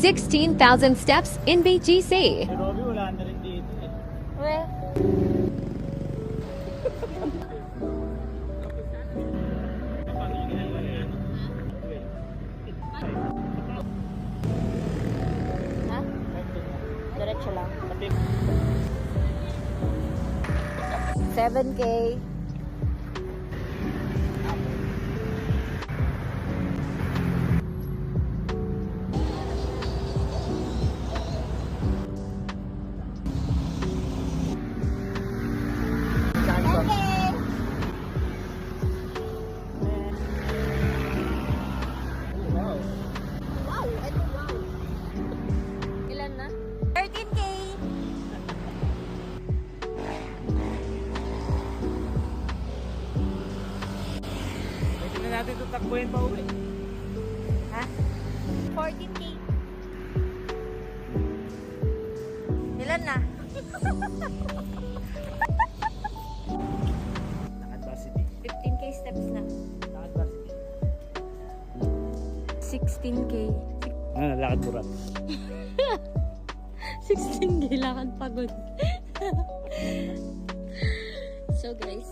16,000 steps in BGC. Si Robby wala na rin dito eh. Well, ha? Diretso lang. 7K. Wow, ito wow. Ilan na? 13K. Pwede na natin ito takbuhin pa uwi. Ha? 14K. Ilan na? Lakad varsity. 15K steps na. Lakad varsity. 16K. Lakad burat. 16K lakad pagod. So guys,